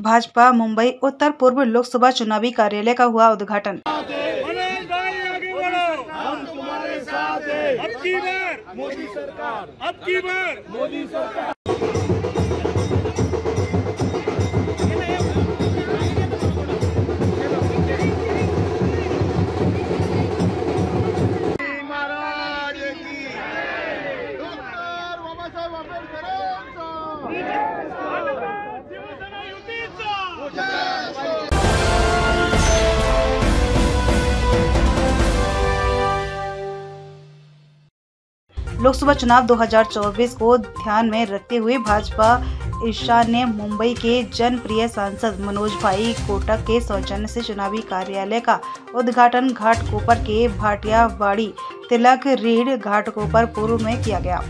भाजपा मुंबई उत्तर पूर्व लोकसभा चुनावी कार्यालय का हुआ उद्घाटन। हम तुम्हारे साथ हैं। अब की बार मोदी सरकार, अब की बार मोदी सरकार। लोकसभा चुनाव 2024 को ध्यान में रखते हुए भाजपा ईशान्य मुंबई के जनप्रिय सांसद मनोज भाई कोटक के सौजन्य से चुनावी कार्यालय का उद्घाटन घाटकोपर के भाटियावाड़ी तिलक रीढ़ घाटकोपर पूर्व में किया गया।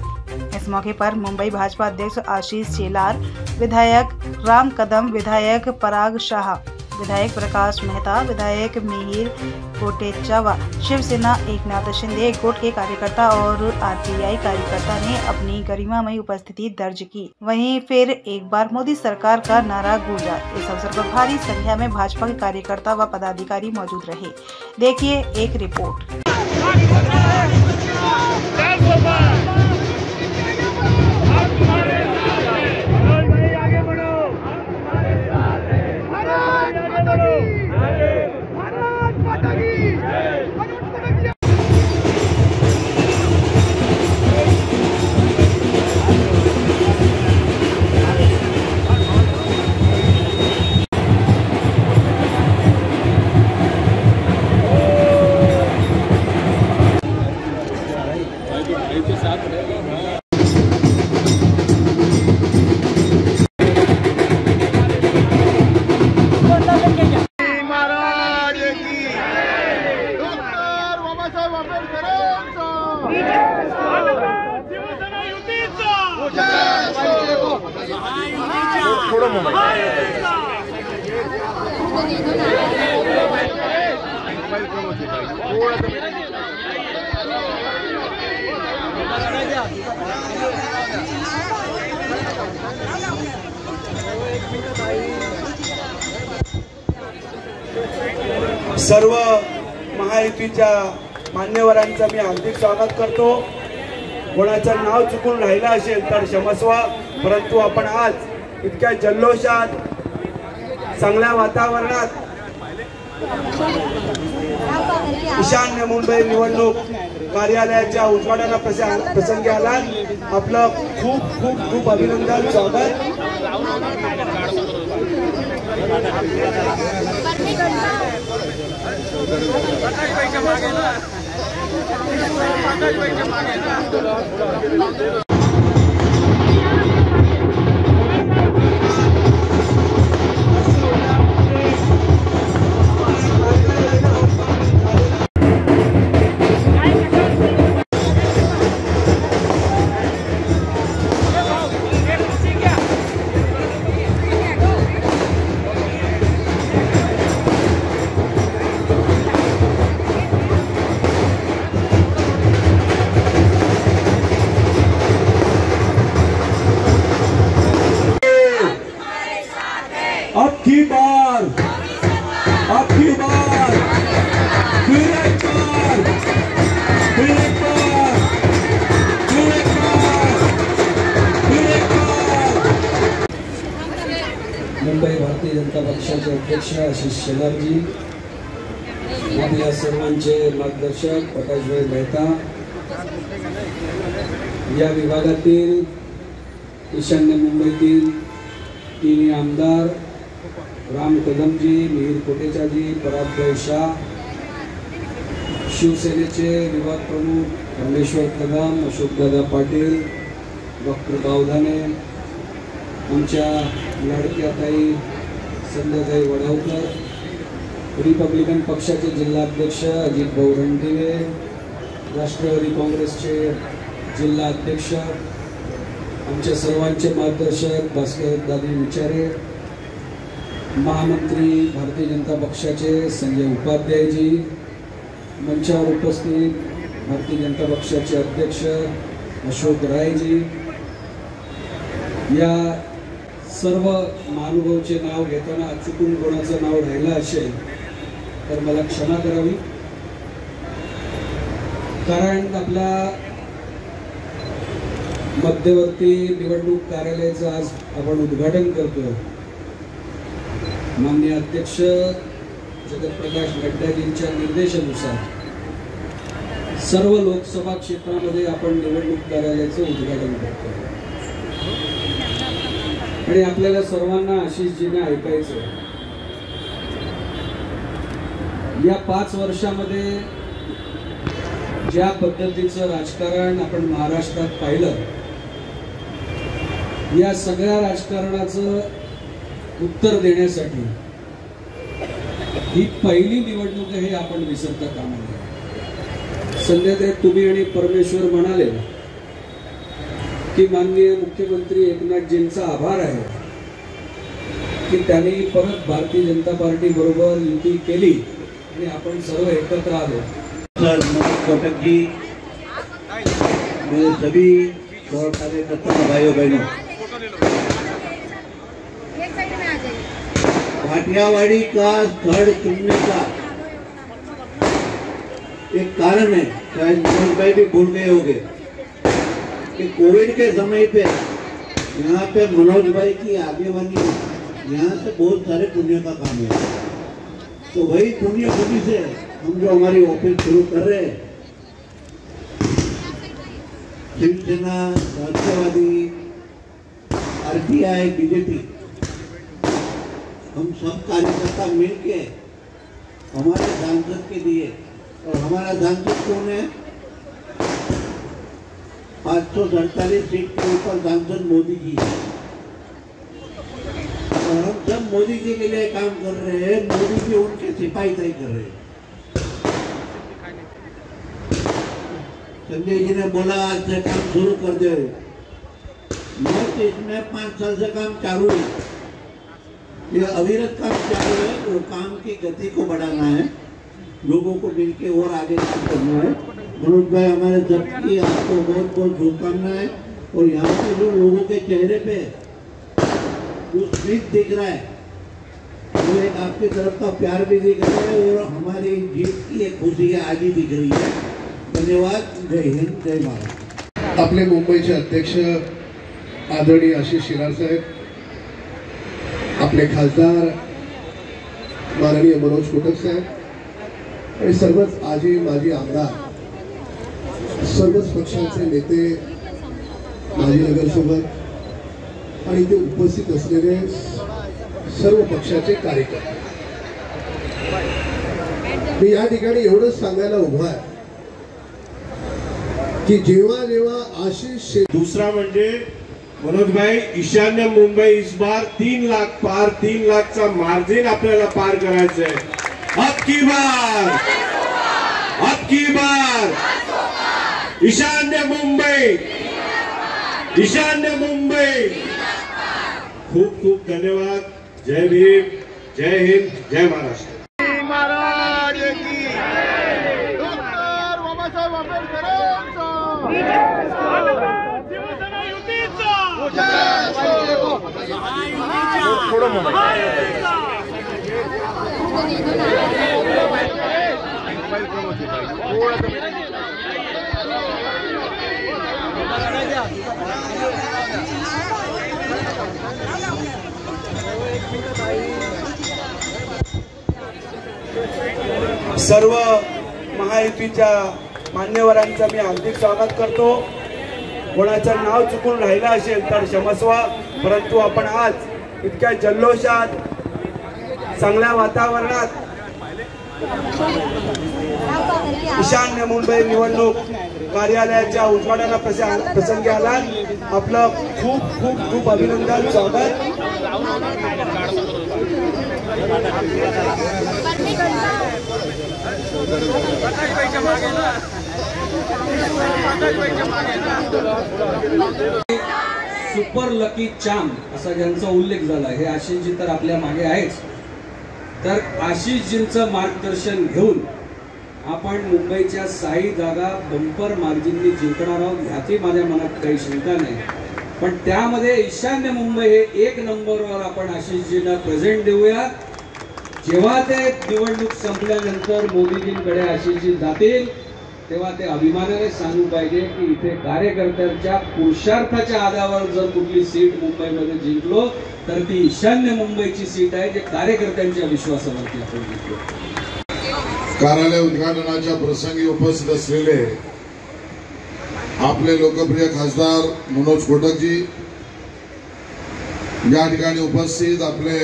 इस मौके पर मुंबई भाजपा अध्यक्ष आशीष शेलार, विधायक राम कदम, विधायक पराग शाह, विधायक प्रकाश मेहता, विधायक मिहिर कोटेचा व शिवसेना एकनाथ शिंदे गुट के कार्यकर्ता और आरपीआई कार्यकर्ता ने अपनी गरिमामयी उपस्थिति दर्ज की। वहीं फिर एक बार मोदी सरकार का नारा गूंजा। इस अवसर पर भारी संख्या में भाजपा के कार्यकर्ता व पदाधिकारी मौजूद रहे। देखिए एक रिपोर्ट। सर्व महायुतीच्या मान्यवरांचं मी हार्दिक स्वागत करतो। कोणाचं नाव चुकून राहिलं असेल तर क्षमस्व, परंतु आपण आज इतक्या जल्लोषात चांगल्या वातावरणात ईशान्य मुंबई निवडणूक कार्यालयाच्या उद्घाटना प्रसंगी आलात। आपलं खूप खूप खूप अभिनंदन, स्वागत। अब की बार मुंबई भारतीय जनता पक्षाचे अध्यक्ष आशीष शेलारजी, आपल्या सर्वांचे मार्गदर्शक प्रकाशभाई मेहता, या विभागातील ईशान्य मुंबईतील तीन आमदार राम कदमजी, मिहिर कोटेचाजी, पराग शाह, शिवसेनेचे विभाग प्रमुख परमेश्वर कदम, अशोकदादा पाटील, डॉक्टर बावधाने, आमच्या लाडक्या ताई संध्याताई वडावकर, रिपब्लिकन पक्षाचे जिल्हाध्यक्ष अजित भाऊ रणदिवे, राष्ट्रवादी काँग्रेसचे जिल्हा अध्यक्ष, आमच्या सर्वांचे मार्गदर्शक भास्कर दादी विचारे, महामंत्री भारतीय जनता पक्षाचे संजय उपाध्यायजी, मंचावर उपस्थित भारतीय जनता पक्षाचे अध्यक्ष अशोक रायजी, या सर्व महानुभावचे नाव घेताना चुकून कोणाचं नाव राहिलं असेल तर मला क्षमा करावी, कारण आपल्या मध्यवर्ती निवडणूक कार्यालयाचं आज आपण उद्घाटन करतो। माननीय अध्यक्ष जगतप्रकाश नड्डाजींच्या निर्देशानुसार सर्व लोकसभा क्षेत्रामध्ये आपण निवडणूक कार्यालयाचं उद्घाटन करतो आणि आपल्याला सर्वांना आशिषजींना ऐकायचं, या 5 वर्षामध्ये ज्या पद्धतीचं राजकारण आपण महाराष्ट्रात पाहिलं, या सगळ्या राजकारणाचं उत्तर देण्यासाठी ही पहिली निवडणूक आहे, आपण विसरता कामा नये। संध्याकाळी तुम्ही आणि परमेश्वर म्हणाले की माननीय मुख्यमंत्री एकनाथजींचा आभार आहे की त्यांनी परत भारतीय जनता पार्टी बरोबर युती केली आणि आपण सर्व एकत्र आलो। सर कोटक जी, मेरे सभी गौर कार्यकर्ता भाइयों बहनों, भाटियावाड़ी का स्थल चुनने का एक कारण है, शायद मनोज भाई भी भूल गए होंगे कि कोविड के समय पे यहाँ पे मनोज भाई की आगेवानी, यहाँ से बहुत सारे पुण्य का काम है। तो वही पुण्य भूमि से हम जो हमारी ऑफिस शुरू कर रहे हैं, शिवसेना, राष्ट्रवादी, आरटीआई, बीजेपी, हम सब कार्यकर्ता मिलके हमारे सांसद के लिए, और हमारा सांसद कौन है, 547 सीट के ऊपर सांसद मोदी जी है, और हम सब मोदी जी के लिए काम कर रहे हैं, मोदी जी उनके सिपाही तय कर रहे हैं। संजय जी ने बोला आज से काम शुरू कर दे, मैं तो इसमें 5 साल से काम चालू है, ये अविरत काम चालू है। वो काम की गति को बढ़ाना है, लोगों को मिलके और आगे काम करना है। मनोज भाई हमारे सबकी आपको बहुत बहुत शुभकामनाएं, और यहाँ पे जो लोगों के चेहरे पे जो स्मित दिख रहा है, वो एक आपकी तरफ का प्यार भी दिख रहा है, और हमारी जीत की एक खुशी आज ही दिख रही है। धन्यवाद। जय हिंद, जय भारत। आपले मुंबईचे अध्यक्ष आदरणीय आशिष शेलार साहेब, आपले खासदार माननीय मनोज कोटक साहेब आणि सर्वच आजी माजी आमदार, सर्वच पक्षांचे नेते, माजी नगरसेवक आणि इथे उपस्थित असलेले सर्व पक्षाचे कार्यकर्ते, मी या ठिकाणी एवढंच सांगायला उभा आहे की जेव्हा जेव्हा आशिष, दूसरा म्हणजे मनोज भाई, ईशान्य मुंबई इस बार 3 लाख पार, 3 लाखचा मार्जिन आपल्याला पार करायचं आहे। अब की बार ईशान्य मुंबई, ईशान्य मुंबई। खूप खूप धन्यवाद। जय भीम, जय हिंद, जय महाराष्ट्र। सर्व महायुतीच्या मान्यवरांचं मी हार्दिक स्वागत करतो। कोणाचं नाव चुकून राहिलं असेल तर क्षमस्व, परंतु आपण आज इतक्या जल्लोषात, चांगल्या वातावरणात ईशान्य मुंबई निवडणूक कार्यालयाच्या उद्घाटना प्रसंगी आलात, आपलं खूप खूप खूप अभिनंदन, स्वागत। सुपर लकी चाम असा ज्यांचा उल्लेख झाला, हे आशिषजी तर आपल्या मागे आहेच, तर आशिषजींचं मार्गदर्शन घेऊन आपण मुंबईच्या 6 जागा बंपर मार्जिनने जिंकणार आहोत, ह्याची माझ्या मनात काही शंका नाही। पण त्यामध्ये ईशान्य मुंबई हे 1 नंबरवर आपण आशिषजींना प्रेझेंट देऊया। जेव्हा ते निवडणूक संपल्यानंतर मोदीजींकडे आशिषजी जातील तेव्हा ते अभिमानाने सांगू पाहिजे की इथे कार्यकर्त्यांच्या पुरुषार्थाच्या आधारावर जर कुठली सीट मुंबईमध्ये जिंकलो तर ती ईशान्य मुंबईची सीट आहे, जे कार्यकर्त्यांच्या विश्वासावरती आपण जिंकलो। कार्यालय उद्घाटनाच्या प्रसंगी उपस्थित असलेले आपले लोकप्रिय खासदार मनोज कोटकजी, या ठिकाणी उपस्थित आपले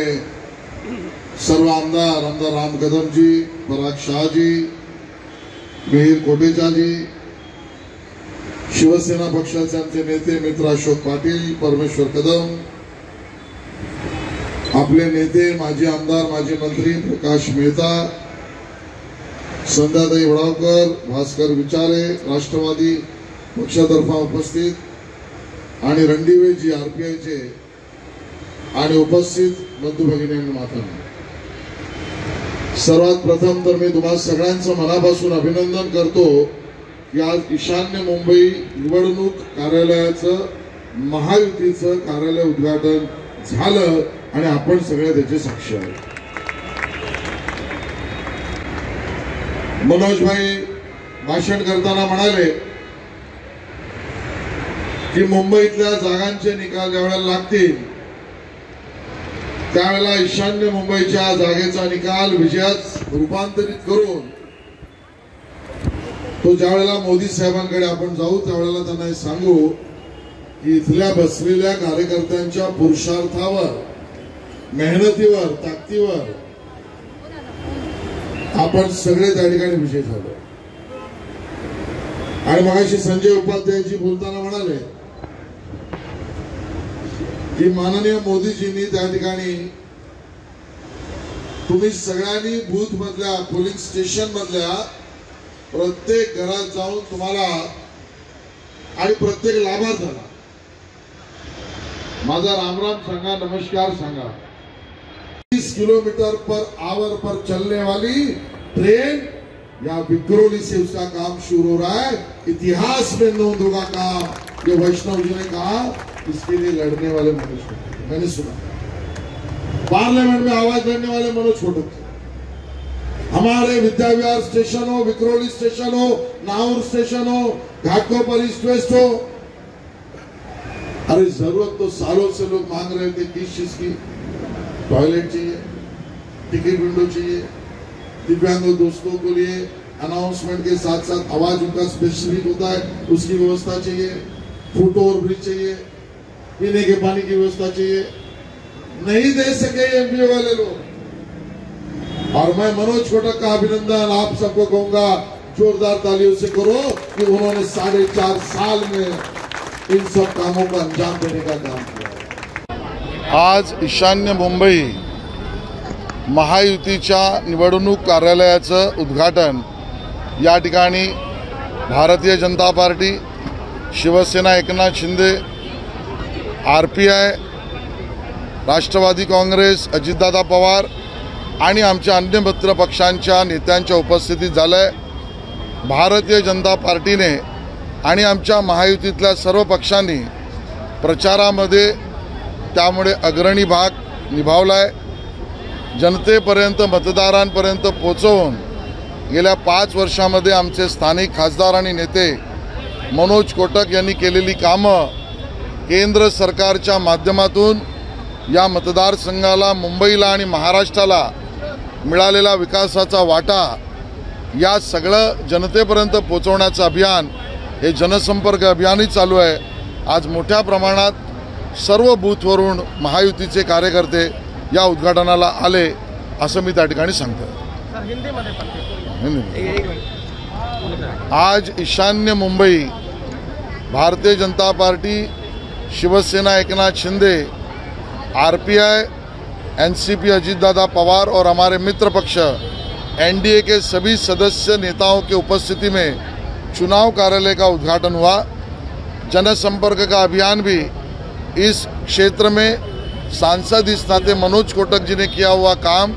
सर्व आमदार राम कदमजी, पराग शाहजी, मिहिर कोटेचाजी, शिवसेना पक्षाचे आमचे नेते मित्र अशोक पाटील, परमेश्वर कदम, आपले नेते माजी आमदार माजी मंत्री प्रकाश मेहता, संध्याताई वडावकर, भास्कर विचारे, राष्ट्रवादी पक्षातर्फे उपस्थित आणि रणदिवेजी आरपीआयचे आणि उपस्थित बंधू भगिनी आणि मातांनो, सर्वात प्रथम तर मी तुम्हा सगळ्यांचं मनापासून अभिनंदन करतो की आज ईशान्य मुंबई निवडणूक कार्यालयाचं महायुतीचं कार्यालय उद्घाटन झालं आणि आपण सगळे त्याचे साक्षी आहोत। मनोज भाई भाषण करताना म्हणाले की मुंबईतल्या जागांचे निकाल ज्यावेळेला लागतील त्यावेळेला ईशान्य मुंबईच्या जागेचा निकाल विजयात रूपांतरित करून तो ज्यावेळेला मोदी साहेबांकडे आपण जाऊ त्यावेळेला त्यांना हे सांगू की इथल्या बसलेल्या कार्यकर्त्यांच्या पुरुषार्थावर, मेहनतीवर, ताकदीवर आपण सगळे त्या ठिकाणी विजय झालो। आणि मगाशी संजय उपाध्यायजी बोलताना म्हणाले की माननीय मोदीजींनी त्या ठिकाणी तुम्ही सगळ्यांनी बूथ मधल्या, पोलिंग स्टेशन मधल्या प्रत्येक घरात जाऊन तुम्हाला आणि प्रत्येक लाभार्थ्याला माझा रामराम सांगा, नमस्कार सांगा। 30 किलोमीटर पर आवर पर चलने वाली ट्रेन या विक्रोली से उसका काम शुरू हो रहा है। इतिहास में नोंद होगा काम। ये वैष्णव जी ने कहा इसके लिए लड़ने वाले मनोज कोटक, मैंने सुना पार्लियामेंट में आवाज देने वाले मनोज कोटक, हमारे विद्याविहार स्टेशन हो, विक्रोली स्टेशन हो, नाहूर स्टेशन हो, घाटकोपर ईस्ट वेस्ट हो, अरे जरूरत तो सालों से लोग मांग रहे थे किस चीज की, टॉयलेट चाहिए, टिकट विंडो चाहिए, दिव्यांग दोस्तों के लिए अनाउंसमेंट के साथ साथ आवाज उनका स्पेसिफिक होता है उसकी व्यवस्था चाहिए, फुट ओवर ब्रिज चाहिए, पीने के पानी की व्यवस्था चाहिए, नहीं दे सके एमपी वाले लोग। और मैं मनोज कोटक का अभिनंदन आप सबको कहूंगा, जोरदार तालियों से करो कि उन्होंने 4.5 साल में इन सब कामों को अंजाम देने का काम किया। आज ईशान्य मुंबई महायुतीच्या निवडणूक कार्यालयाचं उद्घाटन या ठिकाणी भारतीय जनता पार्टी, शिवसेना एकनाथ शिंदे, आरपीआय, राष्ट्रवादी काँग्रेस अजितदादा पवार आणि आमच्या अन्य मित्र पक्षांच्या नेत्यांच्या उपस्थितीत झालंय। भारतीय जनता पार्टीने आणि आमच्या महायुतीतल्या सर्व पक्षांनी प्रचारामध्ये त्यामुळे अग्रणी भाग निभावलाय। जनतेपर्यंत, मतदारांपर्यंत पोहोचवून गेल्या 5 वर्षामध्ये आमचे स्थानिक खासदार आणि नेते मनोज कोटक यांनी केलेली कामं, केंद्र सरकारच्या माध्यमातून या मतदारसंघाला, मुंबईला आणि महाराष्ट्राला मिळालेला विकासाचा वाटा, या सगळं जनतेपर्यंत पोहोचवण्याचं अभियान, हे जनसंपर्क अभियानही चालू आहे। आज मोठ्या प्रमाणात सर्व बूथवरून महायुतीचे कार्यकर्ते या उद्घाटनाला आले असं मी त्या ठिकाणी सांगतो। आज ईशान्य Mumbai, Bharatiya Janata party, Shiv Sena Eknath Shinde, RPI, NCP Ajitdada Pawar और हमारे मित्र पक्ष एनडीए के सभी सदस्य नेताओं के उपस्थिति में चुनाव कार्यालय का उद्घाटन हुआ। जनसंपर्क का अभियान भी इस क्षेत्र में सांसद इस नाते मनोज कोटक जी ने किया हुआ काम,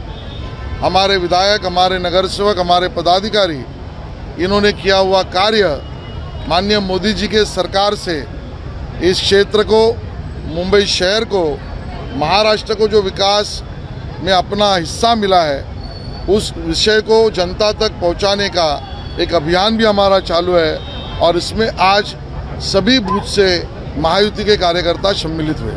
हमारे विधायक, हमारे नगर सेवक, हमारे पदाधिकारी, इन्होंने किया हुआ कार्य, माननीय मोदी जी के सरकार से इस क्षेत्र को मुंबई शहर को, महाराष्ट्र को जो विकास में अपना हिस्सा मिला है, उस विषय को जनता तक पहुंचाने का एक अभियान भी हमारा चालू है और इसमें आज सभी बूथ से महायुति के कार्यकर्ता सम्मिलित हुए।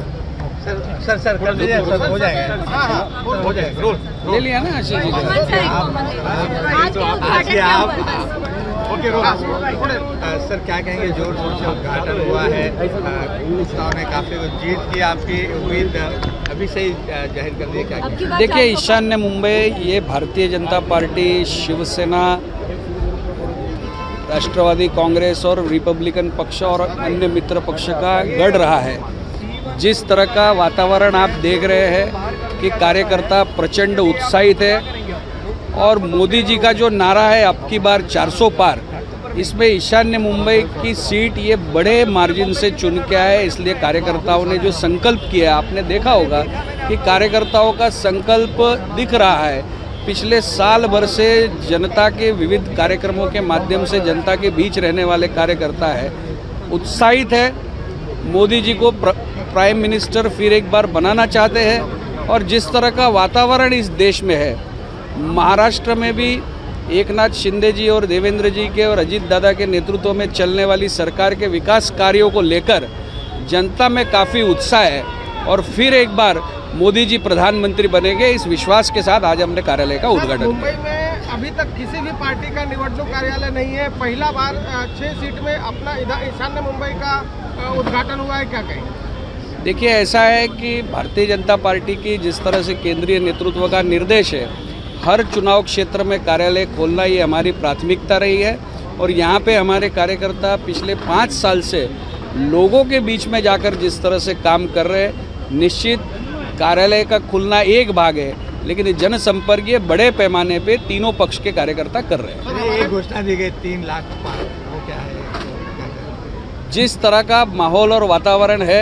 सर कर लीजिए, सर हो जाएगा। हाँ, हो जाएगा, रोल ले लिया ना आशीष जी। ओके सर, क्या कहेंगे? जोर शोर से उद्घाटन हुआ है, नेताओं ने काफी जीत की, आपकी उम्मीद अभी से ही जाहिर कर दी, क्या? देखिए, ईशान्य मुंबई ये भारतीय जनता पार्टी, शिवसेना, राष्ट्रवादी कांग्रेस और रिपब्लिकन पक्ष और अन्य मित्र पक्ष का गढ़ रहा है। जिस तरह का वातावरण आप देख रहे हैं कि कार्यकर्ता प्रचंड उत्साहित है और मोदी जी का जो नारा है अब की बार 400 पार, इसमें ईशान्य मुंबई की सीट ये बड़े मार्जिन से चुन के आए। इसलिए कार्यकर्ताओं ने जो संकल्प किया, आपने देखा होगा कि कार्यकर्ताओं का संकल्प दिख रहा है। पिछले साल भर से जनता के विविध कार्यक्रमों के माध्यम से जनता के बीच रहने वाले कार्यकर्ता है, उत्साहित है, मोदी जी को प्राइम मिनिस्टर फिर एक बार बनाना चाहते हैं। और जिस तरह का वातावरण इस देश में है, महाराष्ट्र में भी एकनाथ शिंदे जी और देवेंद्र जी के और अजीत दादा के नेतृत्व में चलने वाली सरकार के विकास कार्यों को लेकर जनता में काफ़ी उत्साह है और फिर एक बार मोदी जी प्रधानमंत्री बनेंगे, इस विश्वास के साथ आज हमने कार्यालय का उद्घाटन किया। मुंबई में अभी तक किसी भी पार्टी का निवडणूक कार्यालय नहीं है, पहला बार 6 सीट में अपना ईशान्य मुंबई का उद्घाटन हुआ है, क्या कहेंगे? देखिए, ऐसा है कि भारतीय जनता पार्टी की जिस तरह से केंद्रीय नेतृत्व का निर्देश है, हर चुनाव क्षेत्र में कार्यालय खोलना ये हमारी प्राथमिकता रही है और यहाँ पे हमारे कार्यकर्ता पिछले 5 साल से लोगों के बीच में जाकर जिस तरह से काम कर रहे हैं, निश्चित कार्यालय का खुलना एक भाग है, लेकिन जनसंपर्क ये बड़े पैमाने पे तीनों पक्ष के कार्यकर्ता कर रहे हैं। एक घोषणा दी गई 3 लाख पार, वो क्या है? जिस तरह का माहौल और वातावरण है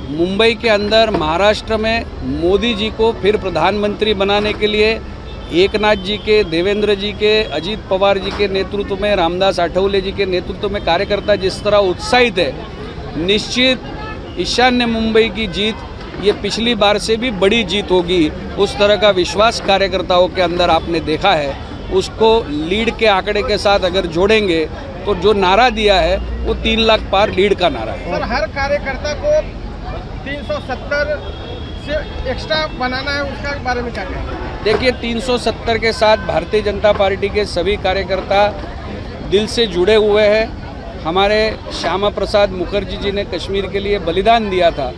मुंबई के अंदर, महाराष्ट्र में मोदी जी को फिर प्रधानमंत्री बनाने के लिए एकनाथ जी के, देवेंद्र जी के, अजीत पवार जी के नेतृत्व में, रामदास आठवले जी के नेतृत्व में कार्यकर्ता जिस तरह उत्साहित है, निश्चित ईशान्य मुंबई की जीत ये पिछली बार से भी बड़ी जीत होगी। उस तरह का विश्वास कार्यकर्ताओं के अंदर आपने देखा है। उसको लीड के आंकड़े के साथ अगर जोड़ेंगे तो जो नारा दिया है वो 3 लाख पार लीड का नारा है। सर, हर कार्यकर्ता को 370 से एक्स्ट्रा बनाना है, उसका बारे में क्या कहेंगे? देखिए, 370 के साथ भारतीय जनता पार्टी के सभी कार्यकर्ता दिल से जुड़े हुए हैं। हमारे श्यामा प्रसाद मुखर्जी जी ने कश्मीर के लिए बलिदान दिया था।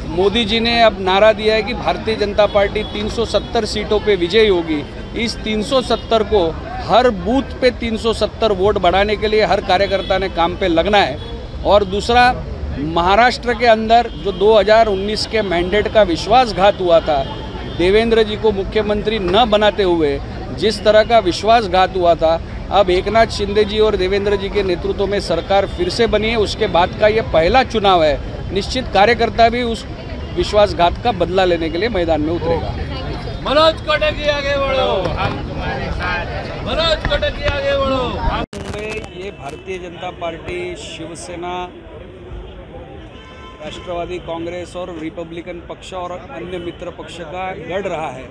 मोदी जी ने अब नारा दिया है कि भारतीय जनता पार्टी 370 सीटों पे विजयी होगी। इस 370 को हर बूथ पे 370 वोट बढ़ाने के लिए हर कार्यकर्ता ने काम पे लगना है। और दूसरा, महाराष्ट्र के अंदर जो 2019 के मैंडेट का विश्वासघात हुआ था, देवेंद्र जी को मुख्यमंत्री न बनाते हुए जिस तरह का विश्वासघात हुआ था, अब एकनाथ शिंदे जी और देवेंद्र जी के नेतृत्व में सरकार फिर से बनी है। उसके बाद का ये पहला चुनाव है। निश्चित कार्यकर्ता भी उस विश्वासघात का बदला लेने के लिए मैदान में उतरेगा। मनोज कोटक आगे बढ़ो, हम तुम्हारे साथ, मनोज कोटक आगे बढ़ो। मुंबई ये भारतीय जनता पार्टी, शिवसेना, राष्ट्रवादी कांग्रेस और रिपब्लिकन पक्ष और अन्य मित्र पक्ष का गढ़ रहा है।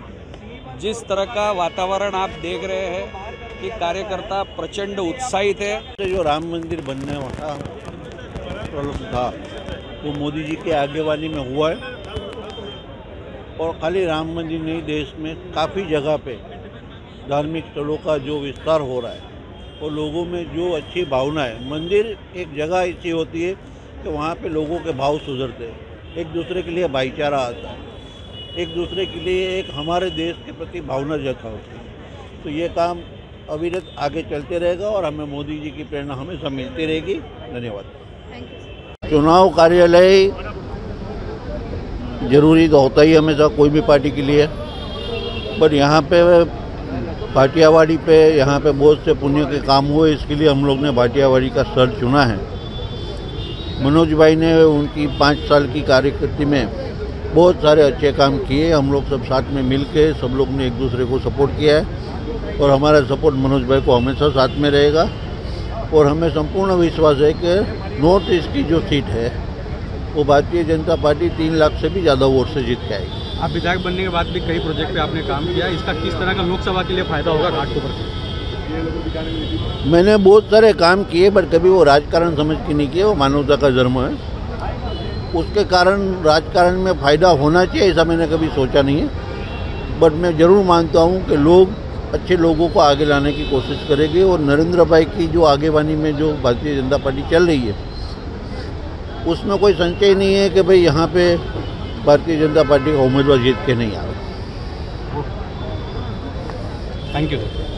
जिस तरह का वातावरण आप देख रहे हैं कि कार्यकर्ता प्रचंड उत्साहित है। जो राम मंदिर बनने वाला प्रॉब्लम था वो मोदी जी के आगेवानी में हुआ है और खाली राम मंदिर नहीं, देश में काफ़ी जगह पे धार्मिक स्थलों का जो विस्तार हो रहा है और लोगों में जो अच्छी भावना है। मंदिर एक जगह ऐसी होती है कि वहाँ पे लोगों के भाव सुधरते हैं, एक दूसरे के लिए भाईचारा आता है, एक दूसरे के लिए एक हमारे देश के प्रति भावना जता होती है। तो ये काम अविरत आगे चलते रहेगा और हमें मोदी जी की प्रेरणा हमेशा मिलती रहेगी। धन्यवाद। चुनाव कार्यालय जरूरी तो होता ही हमेशा कोई भी पार्टी के लिए, पर यहाँ पे भाटियावाड़ी पे यहाँ पे बहुत से पुण्य के काम हुए, इसके लिए हम लोग ने भाटियावाड़ी का स्थल चुना है। मनोज भाई ने उनकी 5 साल की कार्यकारिणी में बहुत सारे अच्छे काम किए। हम लोग सब साथ में मिल के सब लोग ने एक दूसरे को सपोर्ट किया है और हमारा सपोर्ट मनोज भाई को हमेशा साथ में रहेगा। और हमें संपूर्ण विश्वास है कि नॉर्थ ईस्ट की जो सीट है वो भारतीय जनता पार्टी 3 लाख से भी ज़्यादा वोट से जीत के आएगी। आप विधायक बनने के बाद भी कई प्रोजेक्ट पे आपने काम किया, इसका किस तरह का लोकसभा के लिए फायदा होगा घाटकोपर से? मैंने बहुत सारे काम किए, बट कभी वो राजकारण समझ के नहीं किए। वो मानवता का धर्म है, उसके कारण राजकारण में फ़ायदा होना चाहिए ऐसा मैंने कभी सोचा नहीं है। बट मैं ज़रूर मानता हूँ कि लोग अच्छे लोगों को आगे लाने की कोशिश करेंगे, और नरेंद्र भाई की जो आगेवानी में जो भारतीय जनता पार्टी चल रही है उसमें कोई संशय नहीं है कि भाई यहाँ पे भारतीय जनता पार्टी का उम्मीदवार जीत के नहीं आ रहा। Thank you sir.